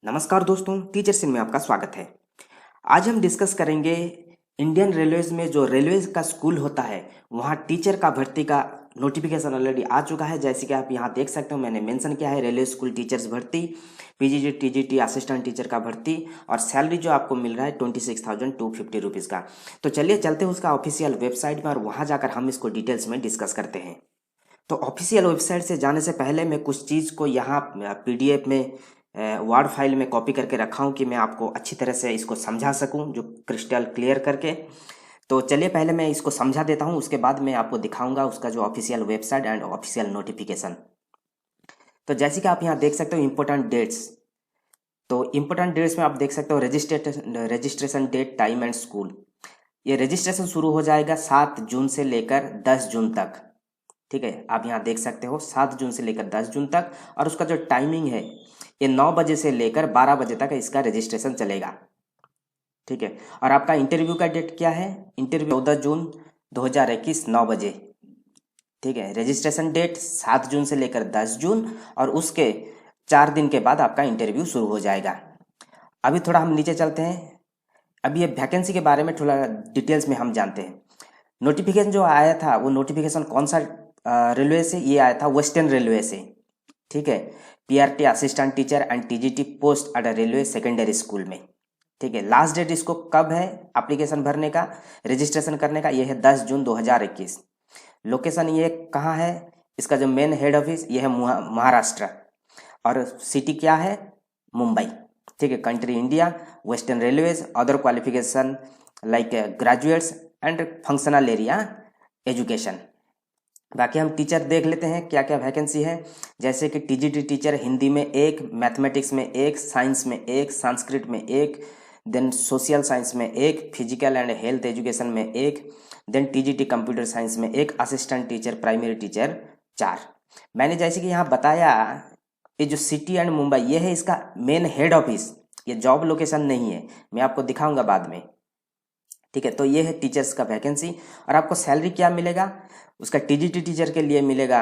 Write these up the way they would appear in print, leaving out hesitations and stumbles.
नमस्कार दोस्तों, टीचर सिंह में आपका स्वागत है। आज हम डिस्कस करेंगे इंडियन रेलवेज में जो रेलवे का स्कूल होता है वहाँ टीचर का भर्ती का नोटिफिकेशन ऑलरेडी आ चुका है। जैसे कि आप यहाँ देख सकते हो, मैंने मेंशन किया है रेलवे स्कूल टीचर्स भर्ती, पीजीटी टीजीटी असिस्टेंट टीचर का भर्ती, और सैलरी जो आपको मिल रहा है 26,250 रुपीज़ का। तो चलिए चलते हैं उसका ऑफिशियल वेबसाइट में और वहाँ जाकर हम इसको डिटेल्स में डिस्कस करते हैं। तो ऑफिशियल वेबसाइट से जाने से पहले मैं कुछ चीज़ को यहाँ पीडीएफ में वर्ड फाइल में कॉपी करके रखा हूँ कि मैं आपको अच्छी तरह से इसको समझा सकूँ, जो क्रिस्टल क्लियर करके। तो चलिए पहले मैं इसको समझा देता हूँ, उसके बाद मैं आपको दिखाऊंगा उसका जो official website and official notification. तो जैसे कि आप यहाँ देख सकते हो इम्पोर्टेंट डेट्स, तो इम्पोर्टेंट डेट्स में आप देख सकते हो registration date, time and school. ये रजिस्ट्रेशन शुरू हो जाएगा 7 जून से लेकर 10 जून तक। ठीक है, आप यहाँ देख सकते हो 7 जून से लेकर 10 जून तक, और उसका जो टाइमिंग है ये 9 बजे से लेकर 12 बजे तक इसका रजिस्ट्रेशन चलेगा। ठीक है, और आपका इंटरव्यू का डेट क्या है? इंटरव्यू 14 जून 2021 9 बजे। ठीक है, रजिस्ट्रेशन डेट 7 जून से लेकर 10 जून, और उसके 4 दिन के बाद आपका इंटरव्यू शुरू हो जाएगा। अभी थोड़ा हम नीचे चलते हैं। अभी ये वैकेंसी के बारे में थोड़ा डिटेल्स में हम जानते हैं। नोटिफिकेशन जो आया था वो नोटिफिकेशन कौन सा रेलवे से? ये आया था वेस्टर्न रेलवे से। ठीक है, PRT assistant teacher and TGT post at railway secondary school में। ठीक है, लास्ट डेट इसको कब है एप्लीकेशन भरने का, रजिस्ट्रेशन करने का? ये है 10 जून 2021। लोकेशन ये कहाँ है? इसका जो मेन हेड ऑफिस ये है महाराष्ट्र, और सिटी क्या है? मुंबई। ठीक है, country India, western railways, other qualification like graduates and functional area education. बाकी हम टीचर देख लेते हैं क्या क्या वैकेंसी है। जैसे कि टीजीटी टीचर हिंदी में 1, मैथमेटिक्स में 1, साइंस में 1, संस्कृत में 1, देन सोशल साइंस में 1, फिजिकल एंड हेल्थ एजुकेशन में 1, देन टीजीटी कंप्यूटर साइंस में 1, असिस्टेंट टीचर प्राइमरी टीचर 4। मैंने जैसे कि यहाँ बताया, ये जो सिटी एंड मुंबई ये है इसका मेन हेड ऑफिस, ये जॉब लोकेशन नहीं है, मैं आपको दिखाऊंगा बाद में। ठीक है, तो ये है टीचर्स का वैकेंसी। और आपको सैलरी क्या मिलेगा? उसका टीजीटी टीचर के लिए मिलेगा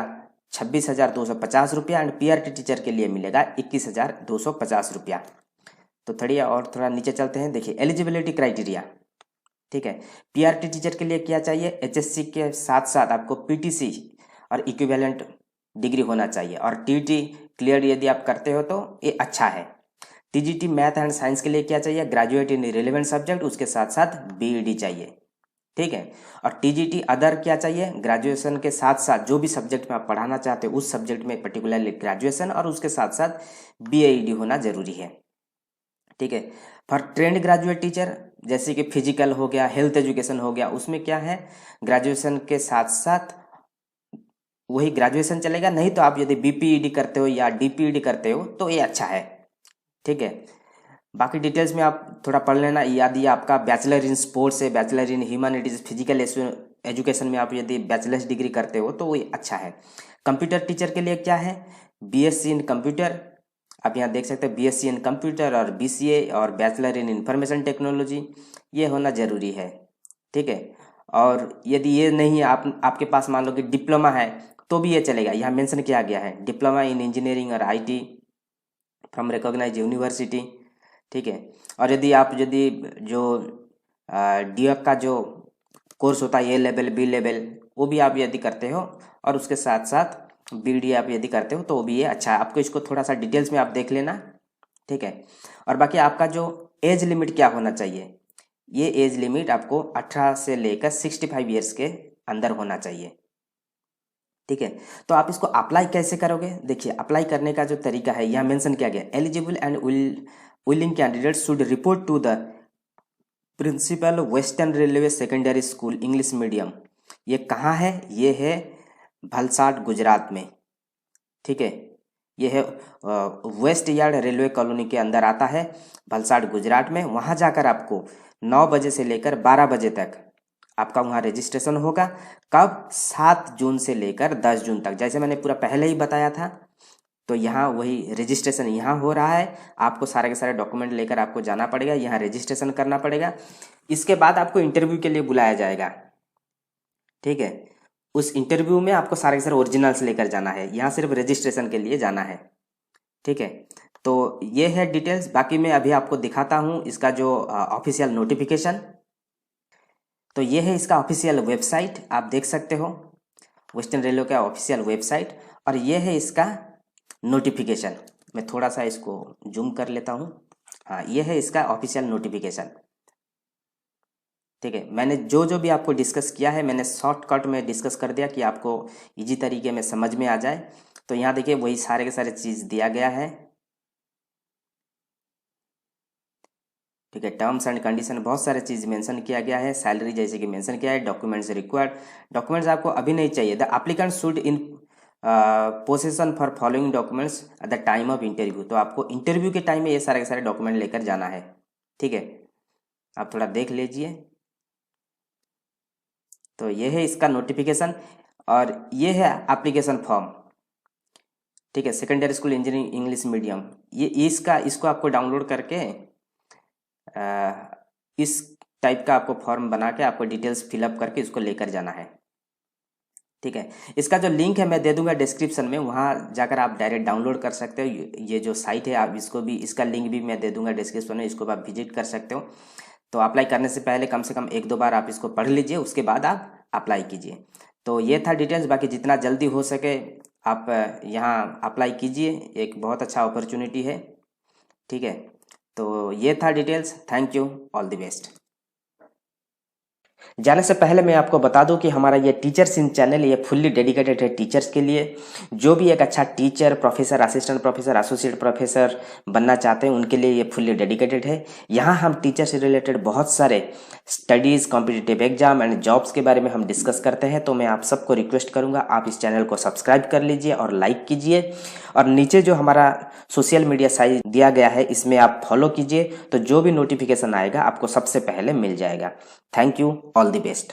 26,250 रुपया, एंड पीआरटी टीचर के लिए मिलेगा 21,250 रुपया। तो थोड़ा नीचे चलते हैं। देखिए एलिजिबिलिटी क्राइटेरिया। ठीक है, पीआरटी टीचर के लिए क्या चाहिए? एचएससी के साथ साथ आपको पीटीसी और इक्विवेलेंट डिग्री होना चाहिए, और टीटी क्लियर यदि आप करते हो तो ये अच्छा है। टीजीटी मैथ एंड साइंस के लिए क्या चाहिए? ग्रेजुएट इन रिलेवेंट सब्जेक्ट, उसके साथ साथ बीईडी चाहिए। ठीक है, और टीजीटी अदर क्या चाहिए? ग्रेजुएशन के साथ साथ जो भी सब्जेक्ट में आप पढ़ाना चाहते हो उस सब्जेक्ट में पर्टिकुलरली ग्रेजुएशन, और उसके साथ साथ बीईडी होना जरूरी है। ठीक है, फॉर ट्रेंड ग्रेजुएट टीचर जैसे कि फिजिकल हो गया, हेल्थ एजुकेशन हो गया, उसमें क्या है? ग्रेजुएशन के साथ साथ वही ग्रेजुएशन चलेगा, नहीं तो आप यदि बीपीईडी करते हो या डीपीईडी करते हो तो ये अच्छा है। ठीक है, बाकी डिटेल्स में आप थोड़ा पढ़ लेना। यदि आपका बैचलर इन स्पोर्ट्स है, bachelor in humanities physical education में आप यदि बैचलर्स डिग्री करते हो तो वो अच्छा है। कंप्यूटर टीचर के लिए क्या है? बीएससी इन कंप्यूटर, आप यहाँ देख सकते हैं बीएससी इन कंप्यूटर और बीसीए और बैचलर इन इंफॉर्मेशन टेक्नोलॉजी, ये होना जरूरी है। ठीक है, और यदि ये नहीं आपके पास मान लो कि डिप्लोमा है तो भी ये चलेगा। यहाँ मेंशन किया गया है डिप्लोमा इन इंजीनियरिंग और आईटी फ्रॉम रिकॉग्नाइज यूनिवर्सिटी। ठीक है, और यदि जो डीएक का जो कोर्स होता है ए लेवल बी लेवल, वो भी आप यदि करते हो और उसके साथ साथ बीडी आप यदि करते हो तो वो भी ये अच्छा है। आपको इसको थोड़ा सा डिटेल्स में आप देख लेना। ठीक है, और बाकी आपका जो एज लिमिट क्या होना चाहिए? ये एज लिमिट आपको 18 से लेकर 65 ईयर्स के अंदर होना चाहिए। ठीक है, तो आप इसको अप्लाई कैसे करोगे? देखिए अप्लाई करने का जो तरीका है यहाँ मेंशन किया गया, eligible and willing candidate should report to the principal western railway secondary school English medium. ये कहाँ है? ये है भलसाड गुजरात में। ठीक है, ये है वेस्ट यार्ड रेलवे कॉलोनी के अंदर आता है, भलसाड गुजरात में। वहाँ जाकर आपको 9 बजे से लेकर 12 बजे तक आपका वहाँ रजिस्ट्रेशन होगा। कब? 7 जून से लेकर 10 जून तक, जैसे मैंने पूरा पहले ही बताया था। तो यहाँ वही रजिस्ट्रेशन यहाँ हो रहा है। आपको सारे के सारे डॉक्यूमेंट लेकर आपको जाना पड़ेगा, यहाँ रजिस्ट्रेशन करना पड़ेगा। इसके बाद आपको इंटरव्यू के लिए बुलाया जाएगा। ठीक है, उस इंटरव्यू में आपको सारे के सारे ओरिजिनल्स लेकर जाना है, यहाँ सिर्फ रजिस्ट्रेशन के लिए जाना है। ठीक है, तो ये है डिटेल्स। बाकी मैं अभी आपको दिखाता हूँ इसका जो ऑफिशियल नोटिफिकेशन। तो ये है इसका ऑफिशियल वेबसाइट, आप देख सकते हो वेस्टर्न रेलवे का ऑफिशियल वेबसाइट। और ये है इसका नोटिफिकेशन। मैं थोड़ा सा इसको जूम कर लेता हूँ। हाँ, ये है इसका ऑफिशियल नोटिफिकेशन। ठीक है, मैंने जो जो भी आपको डिस्कस किया है मैंने शॉर्टकट में डिस्कस कर दिया कि आपको इजी तरीके में समझ में आ जाए। तो यहाँ देखिए वही सारे के सारे चीज़ दिया गया है। ठीक है, टर्म्स एंड कंडीशन बहुत सारे चीज़ मेंशन किया गया है। सैलरी जैसे कि मेंशन किया है। डॉक्यूमेंट्स रिक्वायर्ड, डॉक्यूमेंट्स आपको अभी नहीं चाहिए। The applicant should in possession for following documents at the time of interview. तो आपको इंटरव्यू के टाइम में ये सारे के सारे डॉक्यूमेंट लेकर जाना है। ठीक है, आप थोड़ा देख लीजिए। तो ये है इसका नोटिफिकेशन और ये है एप्लीकेशन फॉर्म। ठीक है, secondary school engineering English medium, ये इसको आपको डाउनलोड करके इस टाइप का आपको फॉर्म बना के आपको डिटेल्स फिलअप करके इसको लेकर जाना है। ठीक है, इसका जो लिंक है मैं दे दूंगा डिस्क्रिप्शन में, वहाँ जाकर आप डायरेक्ट डाउनलोड कर सकते हो। ये जो साइट है आप इसको भी, इसका लिंक भी मैं दे दूंगा डिस्क्रिप्शन में, इसको आप विजिट कर सकते हो। तो अप्लाई करने से पहले कम से कम 1-2 बार आप इसको पढ़ लीजिए, उसके बाद आप अप्लाई कीजिए। तो ये था डिटेल्स। बाकी जितना जल्दी हो सके आप यहाँ अप्लाई कीजिए, एक बहुत अच्छा अपॉर्चुनिटी है। ठीक है, तो ये था details. Thank you, all the best. जाने से पहले मैं आपको बता दूं कि हमारा ये टीचर्स इन चैनल ये फुल्ली डेडिकेटेड है टीचर्स के लिए। जो भी एक अच्छा teacher, professor, assistant professor, associate professor बनना चाहते हैं उनके लिए ये फुल्ली डेडिकेटेड है। यहाँ हम टीचर से रिलेटेड बहुत सारे studies, competitive exam and jobs के बारे में हम डिस्कस करते हैं। तो मैं आप सबको रिक्वेस्ट करूँगा आप इस चैनल को सब्सक्राइब कर लीजिए और लाइक कीजिए। और नीचे जो हमारा सोशल मीडिया साइट दिया गया है इसमें आप फॉलो कीजिए, तो जो भी नोटिफिकेशन आएगा आपको सबसे पहले मिल जाएगा। Thank you, all the best.